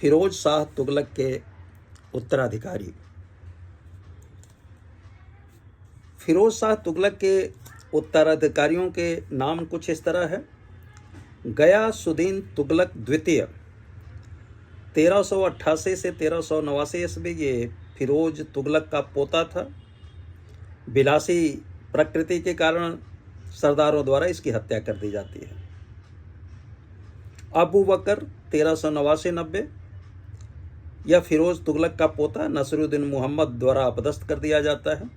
फिरोज शाह तुगलक के उत्तराधिकारी। फिरोज शाह तुगलक के उत्तराधिकारियों के नाम कुछ इस तरह है। गयासुद्दीन तुगलक द्वितीय 1388 से 1389 ईस्वी, ये फिरोज तुगलक का पोता था। विलासी प्रकृति के कारण सरदारों द्वारा इसकी हत्या कर दी जाती है। अबू बकर 1389-90, यह फिरोज तुगलक का पोता नासिरुद्दीन मोहम्मद द्वारा अपदस्थ कर दिया जाता है।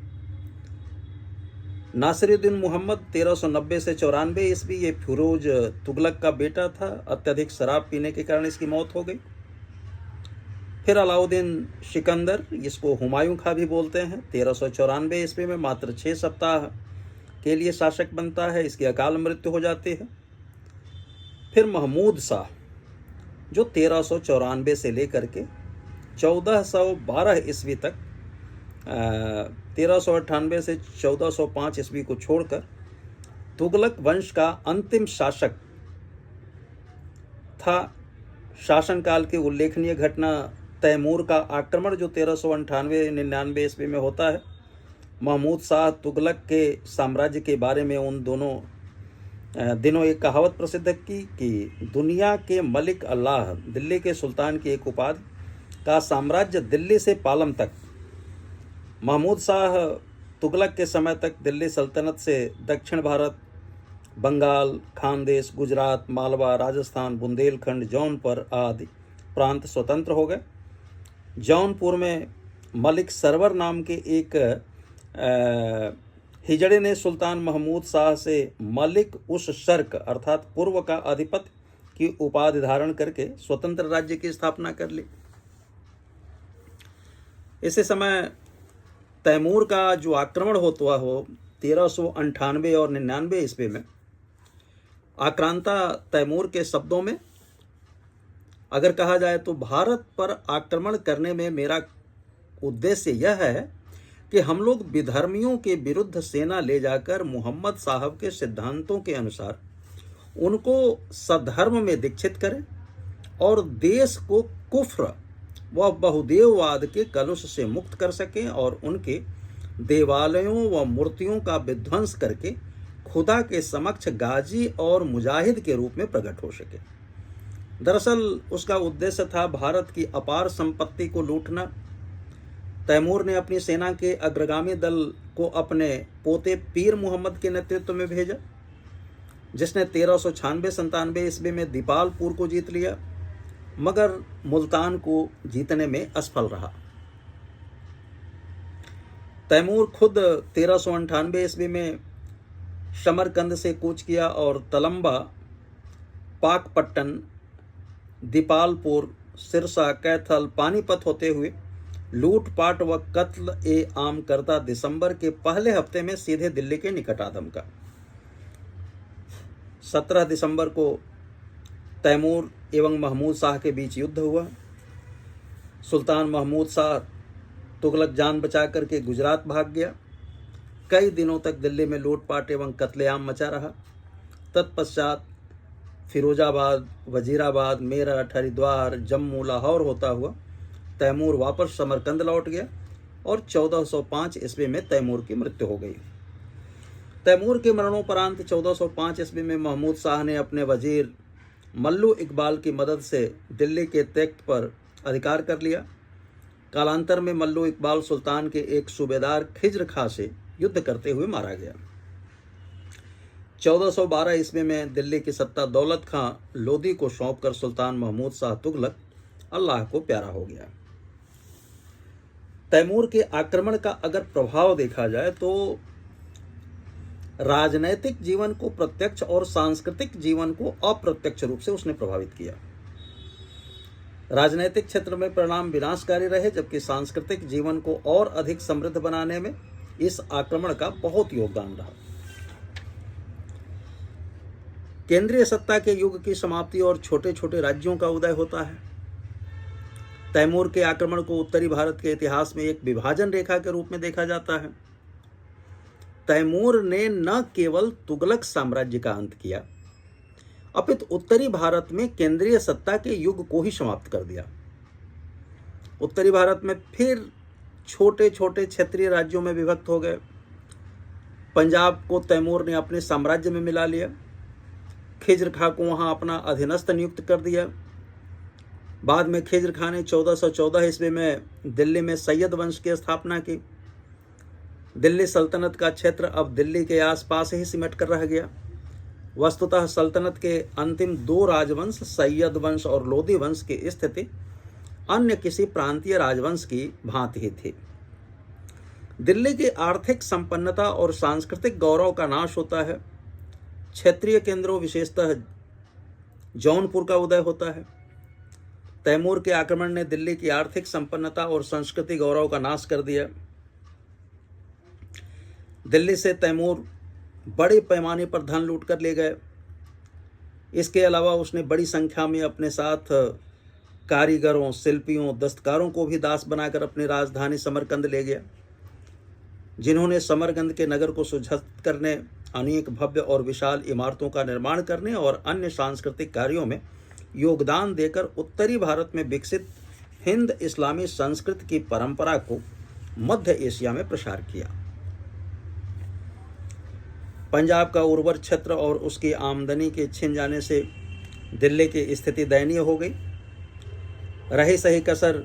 नासिरुद्दीन मोहम्मद 1390 से 94 ईस्वी, ये फिरोज तुगलक का बेटा था। अत्यधिक शराब पीने के कारण इसकी मौत हो गई। फिर अलाउद्दीन सिकंदर, इसको हुमायूं खां भी बोलते हैं, 1394 ईस्वी में मात्र 6 सप्ताह के लिए शासक बनता है, इसकी अकाल मृत्यु हो जाती है। फिर महमूद शाह, जो 1394 से लेकर के 1412 ईस्वी तक, 1398 से 1405 ईस्वी को छोड़कर तुगलक वंश का अंतिम शासक था। शासनकाल की उल्लेखनीय घटना तैमूर का आक्रमण, जो 1398-99 ईस्वी में होता है। महमूद शाह तुगलक के साम्राज्य के बारे में उन दोनों दिनों एक कहावत प्रसिद्ध की कि दुनिया के मलिक अल्लाह, दिल्ली के सुल्तान की एक उपाधि का साम्राज्य दिल्ली से पालम तक। महमूद शाह तुगलक के समय तक दिल्ली सल्तनत से दक्षिण भारत, बंगाल, खानदेश, गुजरात, मालवा, राजस्थान, बुंदेलखंड, जौनपुर आदि प्रांत स्वतंत्र हो गए। जौनपुर में मलिक सरवर नाम के एक हिजड़े ने सुल्तान महमूद शाह से मलिक उस शर्क अर्थात पूर्व का अधिपति की उपाधि धारण करके स्वतंत्र राज्य की स्थापना कर ली। इसी समय तैमूर का जो आक्रमण होता हो 1398 और 99 ईस्वी में, आक्रांता तैमूर के शब्दों में अगर कहा जाए तो भारत पर आक्रमण करने में मेरा उद्देश्य यह है कि हम लोग विधर्मियों के विरुद्ध सेना ले जाकर मोहम्मद साहब के सिद्धांतों के अनुसार उनको सधर्म में दीक्षित करें और देश को कुफ्र व बहुदेववाद के कलुष से मुक्त कर सकें और उनके देवालयों व मूर्तियों का विध्वंस करके खुदा के समक्ष गाजी और मुजाहिद के रूप में प्रकट हो सके। दरअसल उसका उद्देश्य था भारत की अपार संपत्ति को लूटना। तैमूर ने अपनी सेना के अग्रगामी दल को अपने पोते पीर मोहम्मद के नेतृत्व में भेजा, जिसने 1396-97 ईस्वी में दीपालपुर को जीत लिया, मगर मुल्तान को जीतने में असफल रहा। तैमूर खुद 1398 ईस्वी में समरकंद से कूच किया और तलम्बा, पाकपट्टन, दीपालपुर, सिरसा, कैथल, पानीपत होते हुए लूटपाट व कत्ल ए आम करता दिसंबर के पहले हफ्ते में सीधे दिल्ली के निकट आ धमका। 17 दिसंबर को तैमूर एवं महमूद शाह के बीच युद्ध हुआ। सुल्तान महमूद शाह तुगलक जान बचा करके गुजरात भाग गया। कई दिनों तक दिल्ली में लूटपाट एवं कत्लेआम मचा रहा। तत्पश्चात फिरोजाबाद, वजीराबाद, मेरठ, हरिद्वार, जम्मू, लाहौर होता हुआ तैमूर वापस समरकंद लौट गया और 1405 ईस्वी में तैमूर की मृत्यु हो गई। तैमूर के मरणोपरांत 1405 ईस्वी में महमूद शाह ने अपने वजीर मल्लू इकबाल की मदद से दिल्ली के तख्त पर अधिकार कर लिया। कालांतर में मल्लू इकबाल सुल्तान के एक सूबेदार खिज्र खां से युद्ध करते हुए मारा गया। 1412 ईस्वी में दिल्ली की सत्ता दौलत खां लोदी को सौंपकर सुल्तान महमूद शाह तुगलक अल्लाह को प्यारा हो गया। तैमूर के आक्रमण का अगर प्रभाव देखा जाए तो राजनैतिक जीवन को प्रत्यक्ष और सांस्कृतिक जीवन को अप्रत्यक्ष रूप से उसने प्रभावित किया। राजनैतिक क्षेत्र में परिणाम विनाशकारी रहे, जबकि सांस्कृतिक जीवन को और अधिक समृद्ध बनाने में इस आक्रमण का बहुत योगदान रहा। केंद्रीय सत्ता के युग की समाप्ति और छोटे छोटे राज्यों का उदय होता है। तैमूर के आक्रमण को उत्तरी भारत के इतिहास में एक विभाजन रेखा के रूप में देखा जाता है। तैमूर ने न केवल तुगलक साम्राज्य का अंत किया, अपितु उत्तरी भारत में केंद्रीय सत्ता के युग को ही समाप्त कर दिया। उत्तरी भारत में फिर छोटे छोटे क्षेत्रीय राज्यों में विभक्त हो गए। पंजाब को तैमूर ने अपने साम्राज्य में मिला लिया। खिज्र खां को वहाँ अपना अधीनस्थ नियुक्त कर दिया। बाद में खिज्र खां ने 1414 ईस्वी में दिल्ली में सैयद वंश की स्थापना की। दिल्ली सल्तनत का क्षेत्र अब दिल्ली के आसपास ही सिमट कर रह गया। वस्तुतः सल्तनत के अंतिम दो राजवंश सैयद वंश और लोदी वंश की स्थिति अन्य किसी प्रांतीय राजवंश की भांति ही थी। दिल्ली की आर्थिक संपन्नता और सांस्कृतिक गौरव का नाश होता है। क्षेत्रीय केंद्रों विशेषतः जौनपुर का उदय होता है। तैमूर के आक्रमण ने दिल्ली की आर्थिक संपन्नता और संस्कृति गौरव का नाश कर दिया। दिल्ली से तैमूर बड़े पैमाने पर धन लूट कर ले गए। इसके अलावा उसने बड़ी संख्या में अपने साथ कारीगरों, शिल्पियों, दस्तकारों को भी दास बनाकर अपनी राजधानी समरकंद ले गया, जिन्होंने समरकंद के नगर को सुसज्जित करने, अनेक भव्य और विशाल इमारतों का निर्माण करने और अन्य सांस्कृतिक कार्यों में योगदान देकर उत्तरी भारत में विकसित हिंद इस्लामी संस्कृति की परंपरा को मध्य एशिया में प्रसार किया। पंजाब का उर्वर क्षेत्र और उसकी आमदनी के छिन जाने से दिल्ली की स्थिति दयनीय हो गई। रही सही कसर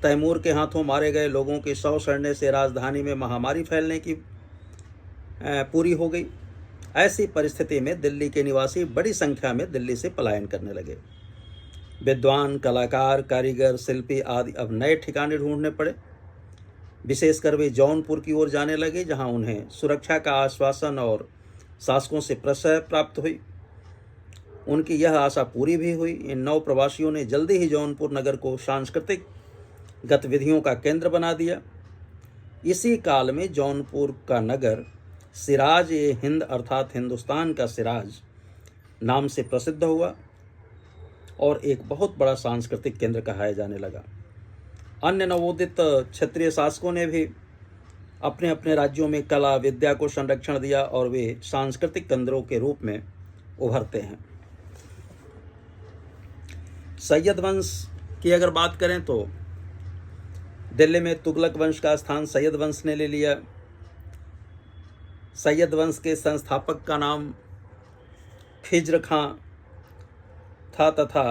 तैमूर के हाथों मारे गए लोगों के शव सड़ने से राजधानी में महामारी फैलने की पूरी हो गई। ऐसी परिस्थिति में दिल्ली के निवासी बड़ी संख्या में दिल्ली से पलायन करने लगे। विद्वान, कलाकार, कारीगर, शिल्पी आदि अब नए ठिकाने ढूंढने पड़े। विशेषकर वे जौनपुर की ओर जाने लगे, जहां उन्हें सुरक्षा का आश्वासन और शासकों से प्रशय प्राप्त हुई। उनकी यह आशा पूरी भी हुई। इन नौ प्रवासियों ने जल्दी ही जौनपुर नगर को सांस्कृतिक गतिविधियों का केंद्र बना दिया। इसी काल में जौनपुर का नगर सिराज ए हिंद अर्थात हिंदुस्तान का सिराज नाम से प्रसिद्ध हुआ और एक बहुत बड़ा सांस्कृतिक केंद्र कहाया जाने लगा। अन्य नवोदित क्षेत्रीय शासकों ने भी अपने अपने राज्यों में कला विद्या को संरक्षण दिया और वे सांस्कृतिक केंद्रों के रूप में उभरते हैं। सैयद वंश की अगर बात करें तो दिल्ली में तुगलक वंश का स्थान सैयद वंश ने ले लिया। सैयद वंश के संस्थापक का नाम खिज्र खां था तथा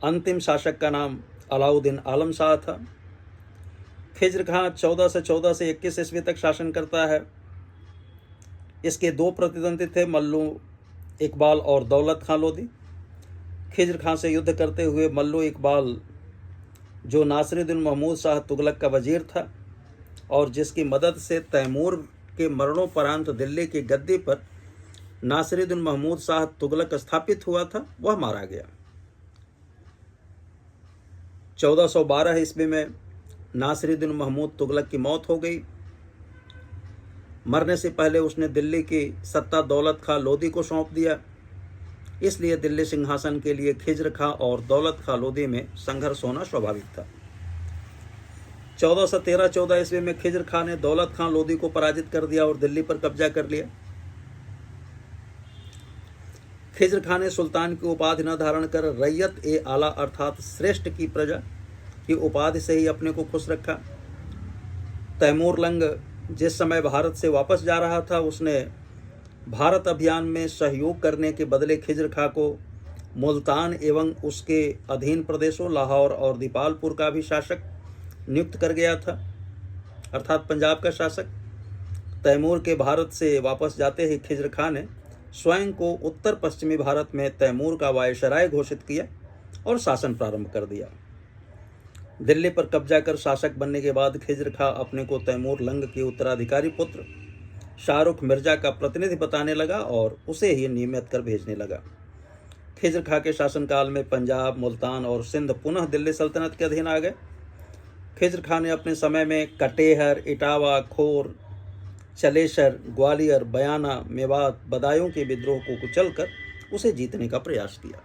अंतिम शासक का नाम अलाउद्दीन आलम शाह था। खिज्र खां 1414 से 21 ईस्वी तक शासन करता है। इसके दो प्रतिद्वंदी थे, मल्लू इकबाल और दौलत खां लोधी। खिज्र खां से युद्ध करते हुए मल्लू इकबाल, जो नासिरुद्दीन महमूद शाह तुगलक का वजीर था और जिसकी मदद से तैमूर के मरणोपरांत दिल्ली की गद्दी पर नासिरुद्दीन महमूद शाह तुगलक स्थापित हुआ था, वह मारा गया। 1412 ईस्वी में नासिरुद्दीन महमूद तुगलक की मौत हो गई। मरने से पहले उसने दिल्ली की सत्ता दौलत खां लोधी को सौंप दिया। इसलिए दिल्ली सिंहासन के लिए खिज्र खां और दौलत खां लोधी में संघर्ष होना स्वाभाविक था। 1413-14 ईस्वी में खिज्र खां ने दौलत खां लोधी को पराजित कर दिया और दिल्ली पर कब्जा कर लिया। खिज्र खां ने सुल्तान की उपाधि न धारण कर रैयत ए आला अर्थात श्रेष्ठ की प्रजा की उपाधि से ही अपने को खुश रखा। तैमूर लंग जिस समय भारत से वापस जा रहा था, उसने भारत अभियान में सहयोग करने के बदले खिज्र खां को मुल्तान एवं उसके अधीन प्रदेशों लाहौर और दीपालपुर का भी शासक नियुक्त कर गया था, अर्थात पंजाब का शासक। तैमूर के भारत से वापस जाते ही खिज्र खां ने स्वयं को उत्तर पश्चिमी भारत में तैमूर का वायसराय घोषित किया और शासन प्रारंभ कर दिया। दिल्ली पर कब्जा कर शासक बनने के बाद खिज्र खां अपने को तैमूर लंग के उत्तराधिकारी पुत्र शाहरुख मिर्जा का प्रतिनिधि बताने लगा और उसे ही नियमित कर भेजने लगा। खिज्र खां के शासनकाल में पंजाब, मुल्तान और सिंध पुनः दिल्ली सल्तनत के अधीन आ गए। खिज्र खां ने अपने समय में कटेहर, इटावा, खोर, चलेसर, ग्वालियर, बयाना, मेवात, बदायूं के विद्रोह को कुचलकर उसे जीतने का प्रयास किया।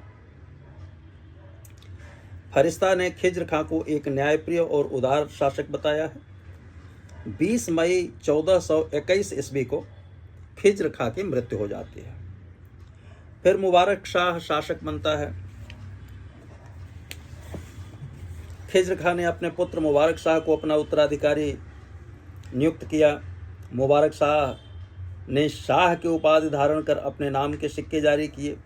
फरिश्ता ने खिज्र खां को एक न्यायप्रिय और उदार शासक बताया है। 20 मई 1421 ईस्वी को खिज्र खां की मृत्यु हो जाती है। फिर मुबारक शाह शासक बनता है। खिज्र खां ने अपने पुत्र मुबारक शाह को अपना उत्तराधिकारी नियुक्त किया। मुबारक शाह ने शाह की उपाधि धारण कर अपने नाम के सिक्के जारी किए।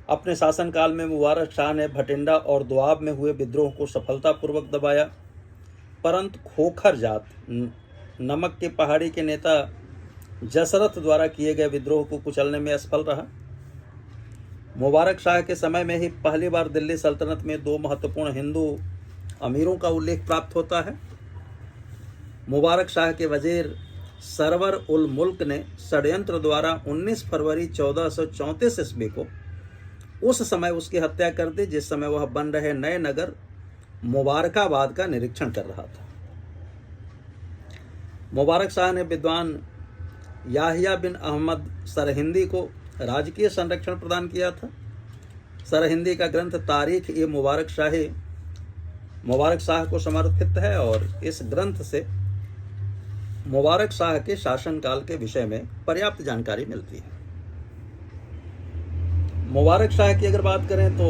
अपने शासनकाल में मुबारक शाह ने भटिंडा और दोआब में हुए विद्रोह को सफलतापूर्वक दबाया, परंतु खोखर जात नमक के पहाड़ी के नेता जसरथ द्वारा किए गए विद्रोह को कुचलने में असफल रहा। मुबारक शाह के समय में ही पहली बार दिल्ली सल्तनत में 2 महत्वपूर्ण हिंदू अमीरों का उल्लेख प्राप्त होता है। मुबारक शाह के वजीर सरवर उल मुल्क ने षड्यंत्र द्वारा 19 फरवरी 1434 ईस्वी को उस समय उसकी हत्या कर दी, जिस समय वह बन रहे नए नगर मुबारकाबाद का निरीक्षण कर रहा था। मुबारक शाह ने विद्वान याहिया बिन अहमद सरहिंदी को राजकीय संरक्षण प्रदान किया था। सरहिंदी का ग्रंथ तारीख ए मुबारक शाह को समर्पित है और इस ग्रंथ से मुबारक शाह के शासनकाल के विषय में पर्याप्त जानकारी मिलती है। मुबारक शाह की अगर बात करें तो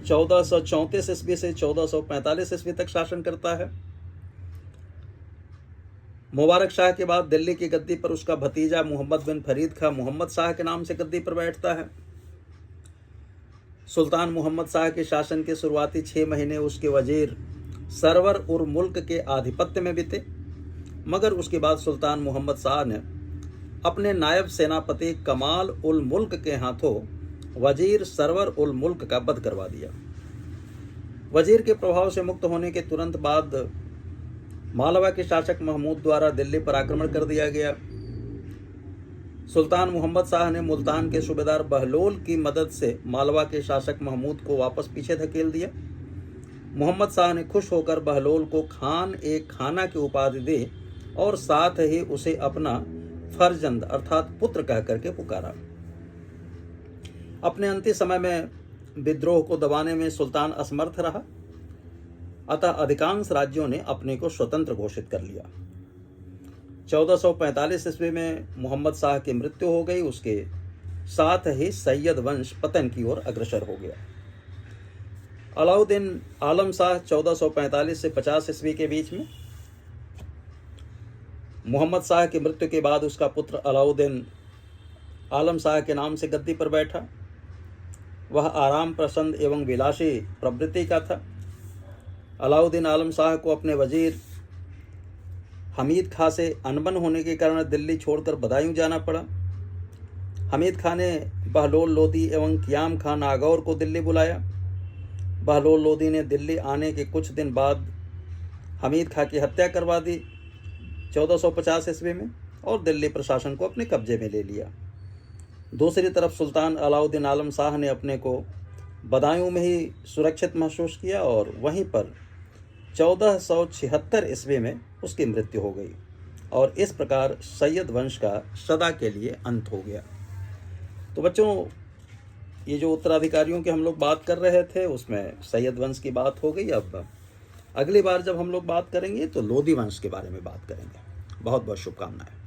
1434 ईस्वी से 1445 ईस्वी तक शासन करता है। मुबारक शाह के बाद दिल्ली की गद्दी पर उसका भतीजा मोहम्मद बिन फरीद खां मोहम्मद शाह के नाम से गद्दी पर बैठता है। सुल्तान मोहम्मद शाह के शासन के शुरुआती 6 महीने उसके वजीर सरवर उर मुल्क के आधिपत्य में बीते, मगर उसके बाद सुल्तान मोहम्मद शाह ने अपने नायब सेनापति कमाल उल मुल्क के हाथों वजीर सरवर उल मुल्क का वध करवा दिया। वजीर के प्रभाव से मुक्त होने के तुरंत बाद मालवा के शासक महमूद द्वारा दिल्ली पर आक्रमण कर दिया गया। सुल्तान मोहम्मद शाह ने मुल्तान के सूबेदार बहलोल की मदद से मालवा के शासक महमूद को वापस पीछे धकेल दिया। मोहम्मद शाह ने खुश होकर बहलोल को खान ए खाना की उपाधि दी और साथ ही उसे अपना फर्जंद अर्थात पुत्र कह करके पुकारा। अपने अंतिम समय में विद्रोह को दबाने में सुल्तान असमर्थ रहा, अतः अधिकांश राज्यों ने अपने को स्वतंत्र घोषित कर लिया। 1445 ईस्वी में मोहम्मद शाह की मृत्यु हो गई। उसके साथ ही सैयद वंश पतन की ओर अग्रसर हो गया। अलाउद्दीन आलम शाह 1445 से 50 ईस्वी के बीच में मोहम्मद शाह की मृत्यु के बाद उसका पुत्र अलाउद्दीन आलम शाह के नाम से गद्दी पर बैठा। वह आराम प्रसन्न एवं विलासी प्रवृत्ति का था। अलाउद्दीन आलम शाह को अपने वजीर हमीद खां से अनबन होने के कारण दिल्ली छोड़कर बदायूं जाना पड़ा। हमीद खां ने बहलोल लोदी एवं कियाम खां नागौर को दिल्ली बुलाया। बहलोल लोदी ने दिल्ली आने के कुछ दिन बाद हमीद खां की हत्या करवा दी 1450 ईस्वी में और दिल्ली प्रशासन को अपने कब्जे में ले लिया। दूसरी तरफ सुल्तान अलाउद्दीन आलम शाह ने अपने को बदायूं में ही सुरक्षित महसूस किया और वहीं पर 1476 ईस्वी में उसकी मृत्यु हो गई और इस प्रकार सैयद वंश का सदा के लिए अंत हो गया। तो बच्चों, ये जो उत्तराधिकारियों की हम लोग बात कर रहे थे उसमें सैयद वंश की बात हो गई। अब अगली बार जब हम लोग बात करेंगे तो लोदी वंश के बारे में बात करेंगे। बहुत बहुत शुभकामनाएं।